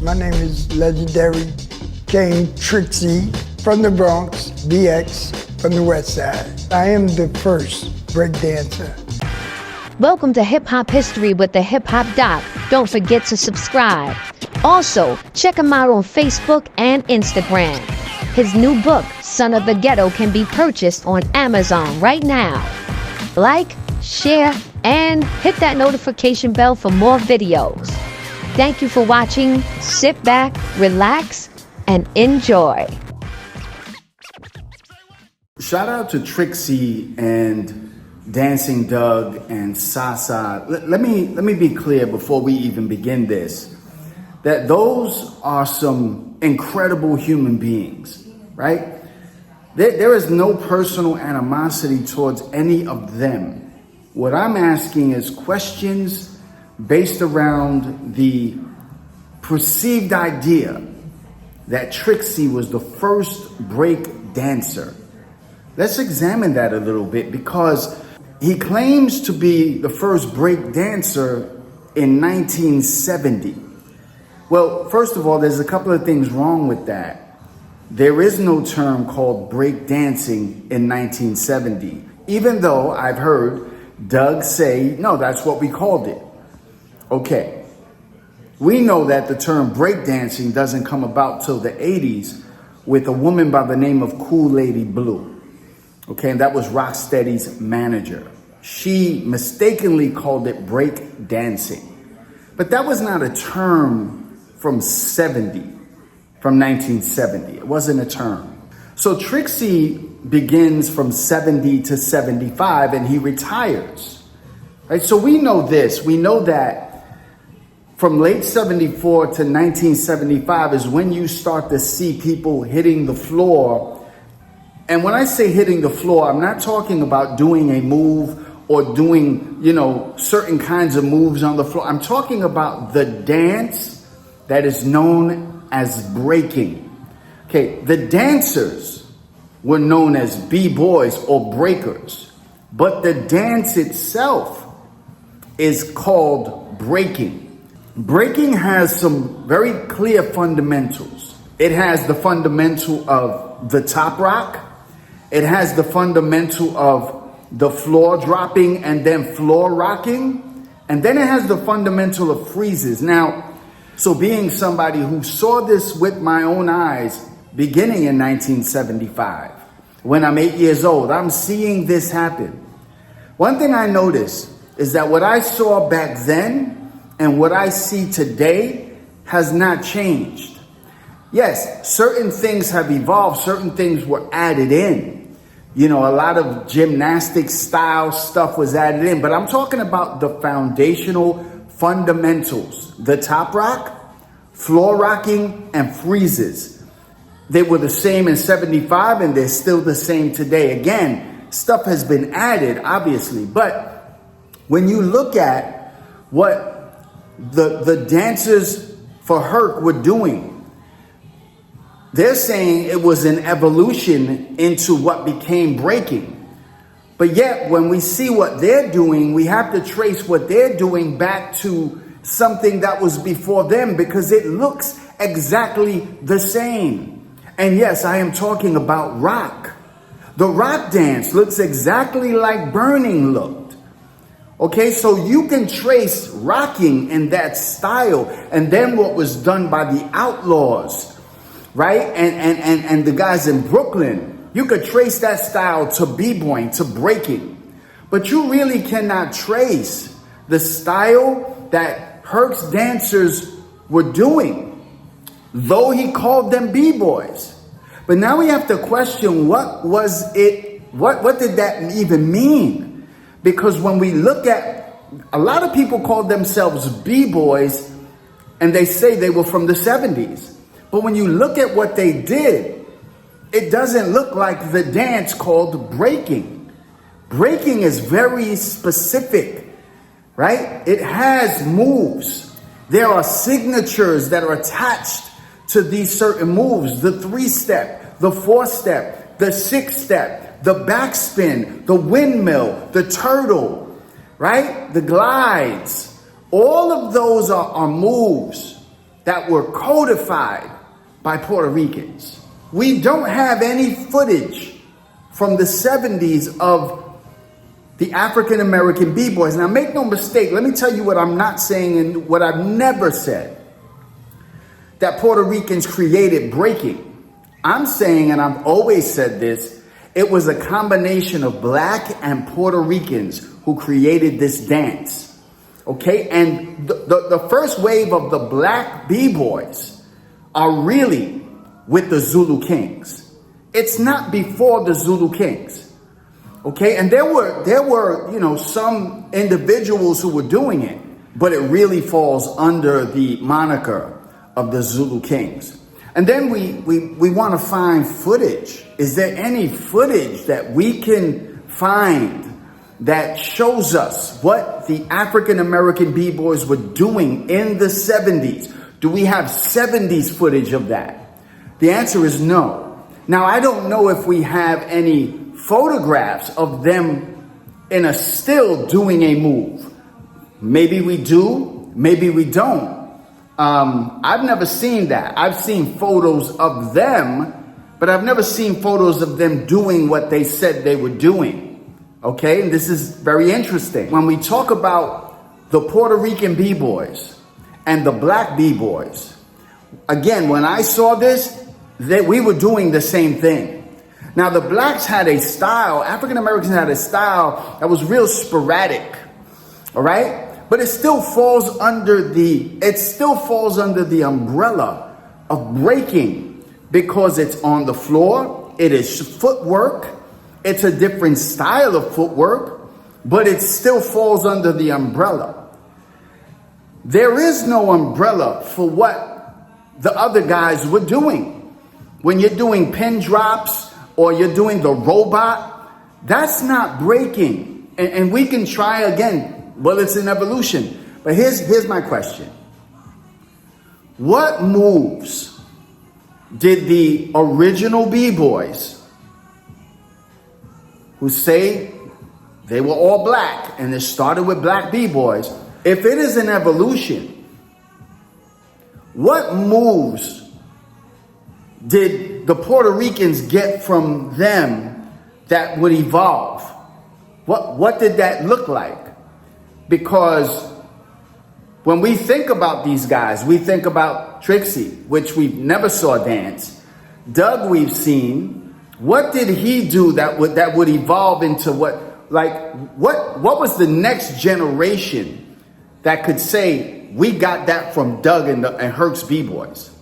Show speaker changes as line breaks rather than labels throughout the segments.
My name is legendary King Trixie from the Bronx, BX from the West Side. I am the first break dancer.
Welcome to Hip Hop History with the Hip Hop Doc. Don't forget to subscribe. Also, check him out on Facebook and Instagram. His new book, Son of the Ghetto, can be purchased on Amazon right now. Like, share, and hit that notification bell for more videos. Thank you for watching. Sit back, relax, and enjoy.
Shout out to Trixie and Dancing Doug and Sasa. Let me be clear before we even begin this, that those are some incredible human beings, right? There is no personal animosity towards any of them. What I'm asking is questions based around the perceived idea that Trixie was the first break dancer. Let's examine that a little bit, because he claims to be the first break dancer in 1970. Well, first of all, there's a couple of things wrong with that. There is no term called break dancing in 1970, even though I've heard Doug say, no, that's what we called it. Okay. We know that the term breakdancing doesn't come about till the 80s with a woman by the name of Cool Lady Blue. Okay, and that was Rocksteady's manager. She mistakenly called it break dancing. But that was not a term from 1970. It wasn't a term. So Trixie begins from 70 to 75 and he retires. Right? So we know this. We know that from late 74 to 1975 is when you start to see people hitting the floor. And when I say hitting the floor, I'm not talking about doing a move or doing, certain kinds of moves on the floor. I'm talking about the dance that is known as breaking. Okay, the dancers were known as b-boys or breakers, but the dance itself is called breaking. Breaking has some very clear fundamentals. It has the fundamental of the top rock. It has the fundamental of the floor dropping and then floor rocking. And then it has the fundamental of freezes. Now, so being somebody who saw this with my own eyes beginning in 1975, when I'm 8 years old, I'm seeing this happen. One thing I noticed is that what I saw back then and what I see today has not changed. Yes, certain things have evolved, certain things were added in. A lot of gymnastic style stuff was added in, but I'm talking about the foundational fundamentals, the top rock, floor rocking, and freezes. They were the same in 75 and they're still the same today. Again, stuff has been added, obviously, but when you look at what the dancers for Herc were doing, they're saying it was an evolution into what became breaking. But yet, when we see what they're doing, we have to trace what they're doing back to something that was before them, because it looks exactly the same. And yes, I am talking about rock. The rock dance looks exactly like burning looked. Okay, so you can trace rocking in that style, and then what was done by the Outlaws, right? And the guys in Brooklyn, you could trace that style to b-boying, to breaking. But you really cannot trace the style that Herc's dancers were doing, though he called them b-boys. But now we have to question, what was it? What did that even mean? Because when we look at, a lot of people call themselves b-boys and they say they were from the 70s. But when you look at what they did, it doesn't look like the dance called breaking. Breaking is very specific, right? It has moves. There are signatures that are attached to these certain moves. The 3-step, the 4-step, the 6-step, the backspin, the windmill, the turtle, right? The glides. All of those are moves that were codified by Puerto Ricans. We don't have any footage from the 70s of the African American B-boys. Now make no mistake, let me tell you what I'm not saying and what I've never said. That Puerto Ricans created breaking. I'm saying, and I've always said this, it was a combination of black and Puerto Ricans who created this dance. Okay, and the first wave of the black B-boys are really with the Zulu Kings. It's not before the Zulu Kings. Okay, and there were some individuals who were doing it, but it really falls under the moniker of the Zulu Kings. And then we want to find footage. Is there any footage that we can find that shows us what the African American B-boys were doing in the 70s? Do we have 70s footage of that? The answer is no. Now, I don't know if we have any photographs of them in a still doing a move. Maybe we do, maybe we don't. I've never seen that. I've seen photos of them, but I've never seen photos of them doing what they said they were doing. Okay, and this is very interesting. When we talk about the Puerto Rican B-boys and the black B-boys, again, when I saw this, we were doing the same thing. Now, the blacks had a style, African Americans had a style that was real sporadic, all right? But it still falls under the umbrella of breaking because it's on the floor, it is footwork, it's a different style of footwork, but it still falls under the umbrella. There is no umbrella for what the other guys were doing. When you're doing pin drops or you're doing the robot, that's not breaking. And we can try again. Well, it's an evolution. But here's my question. What moves did the original B-boys, who say they were all black and it started with black B-boys, if it is an evolution, what moves did the Puerto Ricans get from them that would evolve? What did that look like? Because when we think about these guys, we think about Trixie, which we never saw dance. Doug, we've seen. What did he do that would evolve into what was the next generation that could say, we got that from Doug and Herc's B-boys?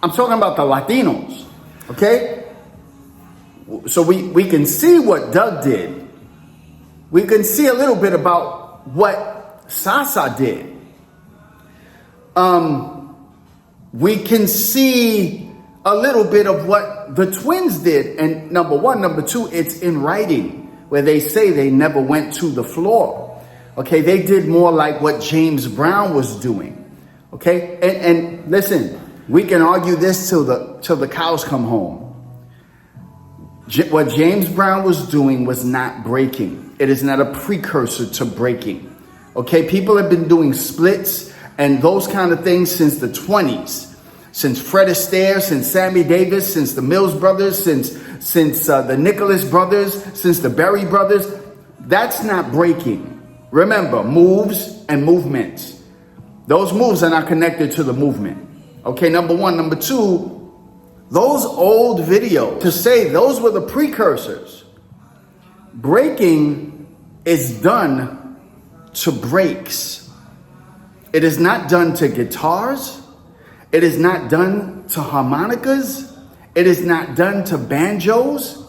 I'm talking about the Latinos, okay? So we can see what Doug did. We can see a little bit about what Sasa did. We can see a little bit of what the twins did. And number one. Number two, it's in writing where they say they never went to the floor. Okay, they did more like what James Brown was doing. Okay, and listen, we can argue this till the cows come home. What James Brown was doing was not breaking. It is not a precursor to breaking. Okay, people have been doing splits and those kind of things since the 20s. Since Fred Astaire, since Sammy Davis, since the Mills Brothers, since the Nicholas Brothers, since the Berry Brothers. That's not breaking. Remember, moves and movements. Those moves are not connected to the movement. Okay, number one. Number two, those old videos, to say those were the precursors. Breaking is done to breaks. It is not done to guitars. It is not done to harmonicas. It is not done to banjos.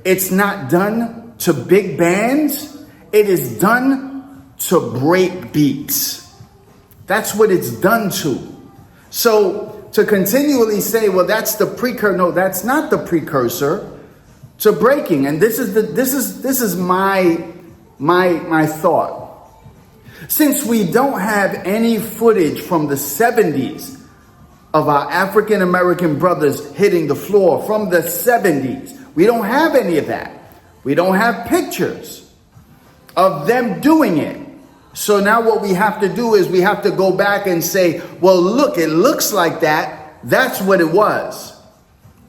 It's not done to big bands. It is done to break beats. That's what it's done to. So to continually say, well, that's the precursor. No, that's not the precursor to breaking. And this is my thought. Since we don't have any footage from the 70s of our African American brothers hitting the floor from the 70s, we don't have any of that. We don't have pictures of them doing it. So now what we have to do is we have to go back and say, well, look, it looks like that. That's what it was.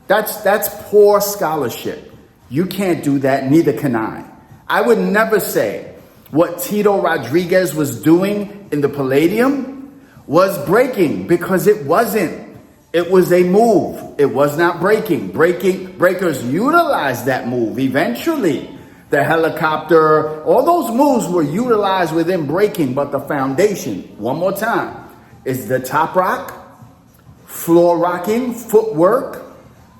That's poor scholarship. You can't do that, neither can I. I would never say what Tito Rodriguez was doing in the Palladium was breaking, because it wasn't. It was a move. It was not breaking. Breakers utilized that move eventually. The helicopter, all those moves were utilized within breaking, but the foundation, one more time, is the top rock, floor rocking, footwork,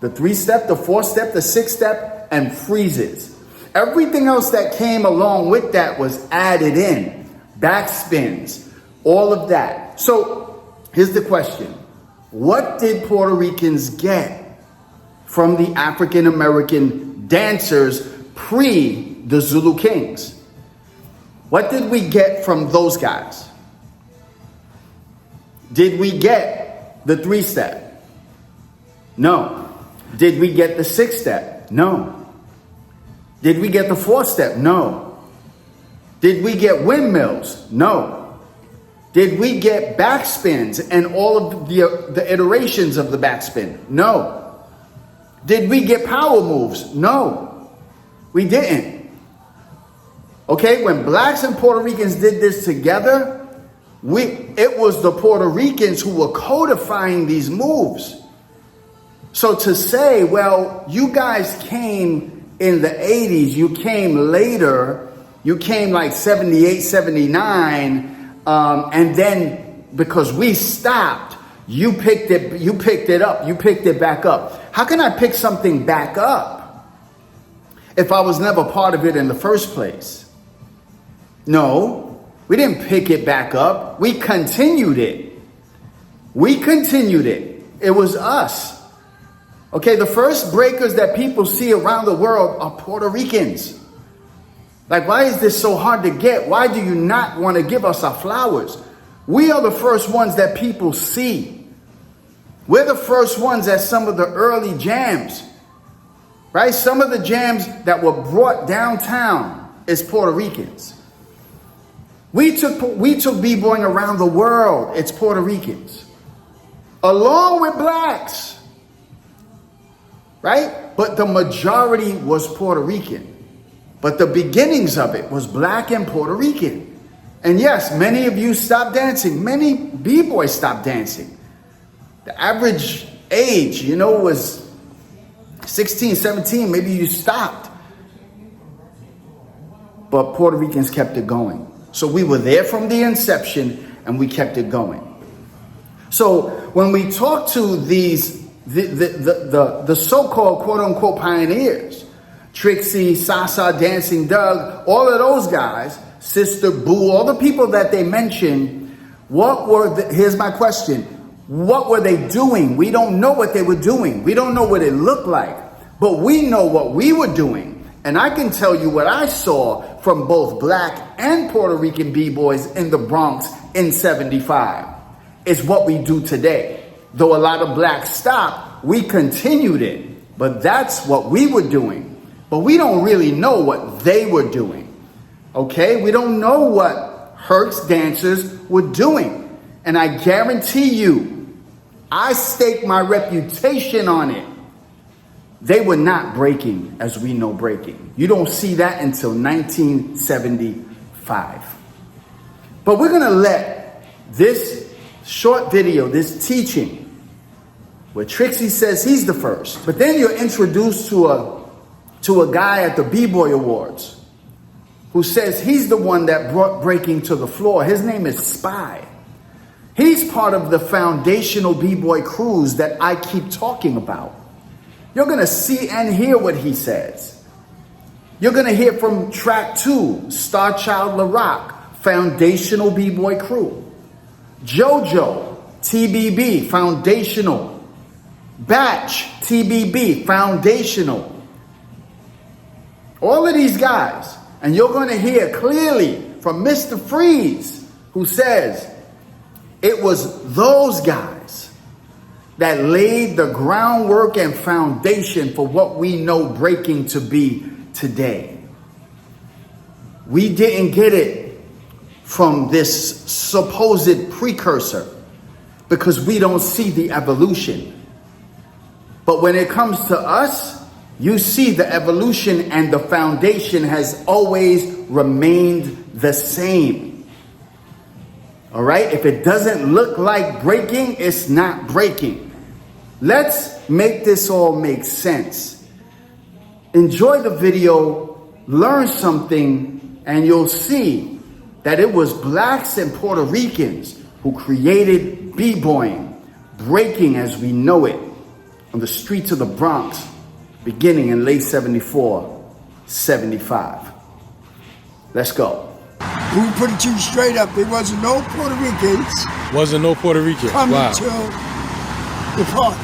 the 3-step, the 4-step, the 6-step, and freezes. Everything else that came along with that was added in. Backspins, all of that. So here's the question. What did Puerto Ricans get from the African American dancers pre the Zulu Kings? What did we get from those guys? Did we get the 3-step? No. Did we get the 6-step? No. Did we get the 4-step? No. Did we get windmills? No. Did we get backspins and all of the iterations of the backspin? No. Did we get power moves? No. We didn't. Okay, when blacks and Puerto Ricans did this together, it was the Puerto Ricans who were codifying these moves. So to say, well, you guys came in the 80s, you came later, you came like 78, 79, and then because we stopped, you picked it up, you picked it back up. How can I pick something back up if I was never part of it in the first place? No, we didn't pick it back up. We continued it. It was us. Okay, the first breakers that people see around the world are Puerto Ricans. Like, why is this so hard to get? Why do you not want to give us our flowers? We are the first ones that people see. We're the first ones at some of the early jams, right? Some of the jams that were brought downtown is Puerto Ricans. We took b-boying around the world. It's Puerto Ricans, along with blacks. Right? But the majority was Puerto Rican. But the beginnings of it was black and Puerto Rican. And yes, many of you stopped dancing. Many b-boys stopped dancing. The average age, was 16, 17. Maybe you stopped. But Puerto Ricans kept it going. So we were there from the inception and we kept it going. So when we talk to these the so-called quote-unquote pioneers, Trixie, Sasa, Dancing Doug, all of those guys, Sister Boo, all the people that they mentioned, here's my question, what were they doing? We don't know what they were doing. We don't know what it looked like, but we know what we were doing. And I can tell you what I saw from both black and Puerto Rican b-boys in the Bronx in 75 is what we do today. Though a lot of blacks stopped, we continued it. But that's what we were doing. But we don't really know what they were doing. Okay? We don't know what Herc's dancers were doing. And I guarantee you, I stake my reputation on it. They were not breaking as we know breaking. You don't see that until 1975. But we're going to let this short video, this teaching, where Trixie says he's the first. But then you're introduced to a guy at the B-Boy Awards who says he's the one that brought breaking to the floor. His name is Spy. He's part of the foundational B-Boy crews that I keep talking about. You're going to see and hear what he says. You're going to hear from track 2, Starchild La Rock, foundational B-Boy crew. JoJo, TBB, foundational. Batch, TBB, foundational. All of these guys. And you're going to hear clearly from Mr. Freeze, who says it was those guys that laid the groundwork and foundation for what we know breaking to be today. We didn't get it from this supposed precursor because we don't see the evolution. But when it comes to us, you see the evolution and the foundation has always remained the same. All right? If it doesn't look like breaking, it's not breaking. Let's make this all make sense. Enjoy the video, learn something, and you'll see that it was blacks and Puerto Ricans who created b-boying, breaking as we know it, on the streets of the Bronx, beginning in late 74, 75. Let's go.
We put it to you straight up. There wasn't no Puerto Ricans
Wasn't no Puerto Rican.
coming
Wow.
to the parties.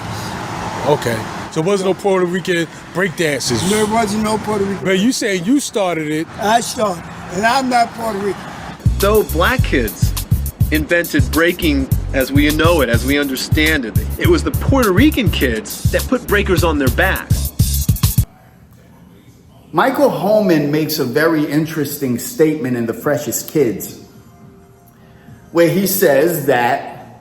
Okay. So there wasn't no Puerto Rican breakdancers.
There wasn't no Puerto Rican.
But you saying you started it.
I started, and I'm not Puerto Rican.
So black kids invented breaking as we know it, as we understand it. It was the Puerto Rican kids that put breakers on their backs.
Michael Holman makes a very interesting statement in The Freshest Kids, where he says that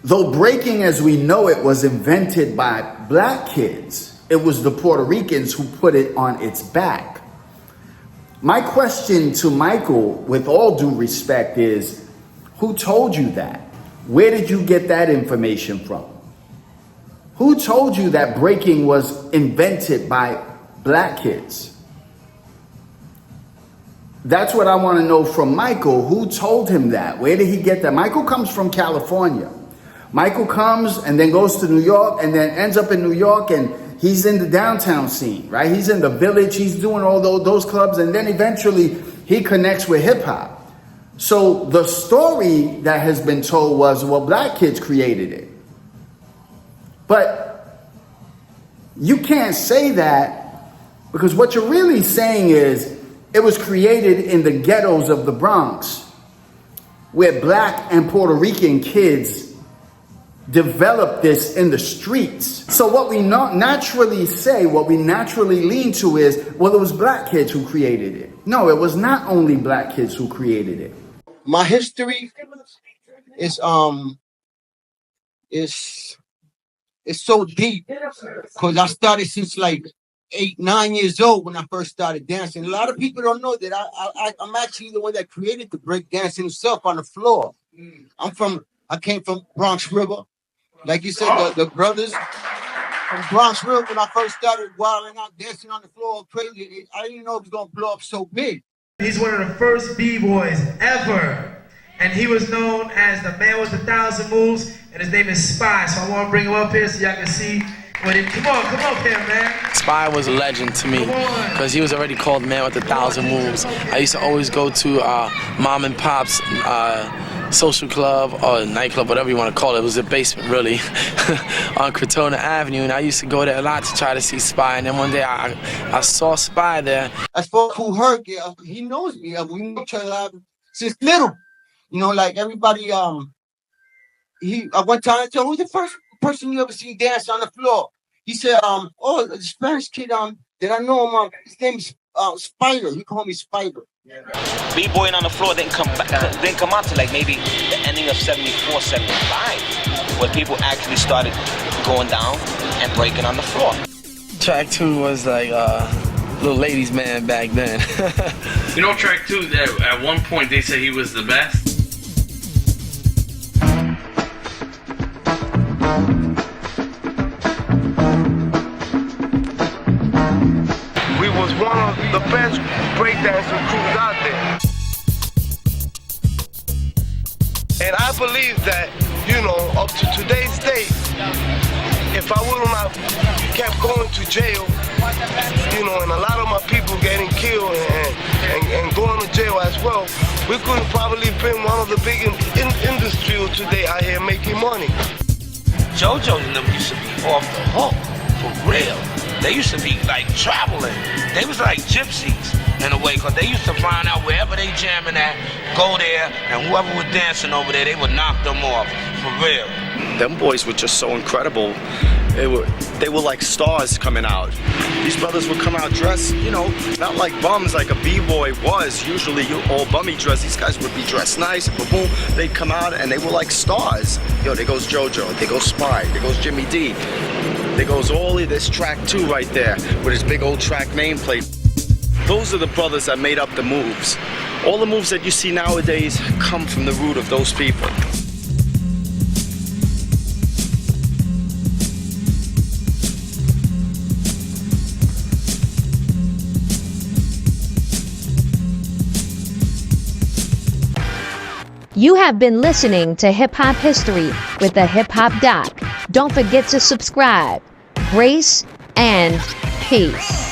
though breaking as we know it was invented by black kids, it was the Puerto Ricans who put it on its back. My question to Michael, with all due respect, is who told you that? Where did you get that information from? Who told you that breaking was invented by black kids? That's what I want to know from Michael. Who told him that? Where did he get that? Michael comes from California. Michael comes and then goes to New York and then ends up in New York, and he's in the downtown scene, right? He's in the Village. He's doing all those clubs, and then eventually he connects with hip hop. So the story that has been told was, well, black kids created it. But you can't say that, because what you're really saying is it was created in the ghettos of the Bronx, where black and Puerto Rican kids developed this in the streets. So what we naturally say, what we naturally lean to is, well, it was black kids who created it. No, it was not only black kids who created it.
My history is so deep because I started since like 8, 9 years old when I first started dancing. A lot of people don't know that I'm actually the one that created the break dancing himself on the floor. I came from Bronx River. Like you said, the brothers from Bronx River, when I first started wilding out, dancing on the floor crazy, I didn't know it was going to blow up so big.
He's one of the first B-boys ever. And he was known as the man with 1,000 moves, and his name is Spy. So I want to bring him up here so y'all can see what he... Come up here, man.
Spy was a legend to me because he was already called man with 1,000 moves. I used to always go to mom and pop's social club or nightclub, whatever you want to call it. It was a basement, really, on Crotona Avenue, and I used to go there a lot to try to see Spy. And then one day I saw Spy there.
As for who heard, he knows me. We know each other since little. You know, like everybody. One time I told him, who's the first person you ever seen dance on the floor? He said, oh, the Spanish kid that I know him. His name is Spider. He called me Spider.
B-boying on the floor didn't come out to like maybe the ending of 74, 75, where people actually started going down and breaking on the floor.
Track 2 was like little ladies' man back then.
You know, track 2, at one point they said he was the best.
We was one of the best breakdancing crews out there. And I believe that, you know, up to today's date, if I would have kept going to jail, you know, and a lot of my people getting killed and going to jail as well, we could have probably been one of the big industries today out here making money.
JoJo and them used to be off the hook, for real. They used to be like traveling. They was like gypsies in a way, because they used to find out wherever they jamming at, go there, and whoever was dancing over there, they would knock them off, for real.
Them boys were just so incredible.
they were like stars coming out. These brothers would come out dressed, you know, not like bums like a b-boy was. Usually you all bummy dressed. These guys would be dressed nice. Boom, boom. They'd come out and they were like stars. Yo, there goes JoJo. There goes Spy. There goes Jimmy D. There goes Ollie. There's track 2 right there with his big old track nameplate. Those are the brothers that made up the moves. All the moves that you see nowadays come from the root of those people.
You have been listening to Hip Hop History with the Hip Hop Doc. Don't forget to subscribe. Grace and peace.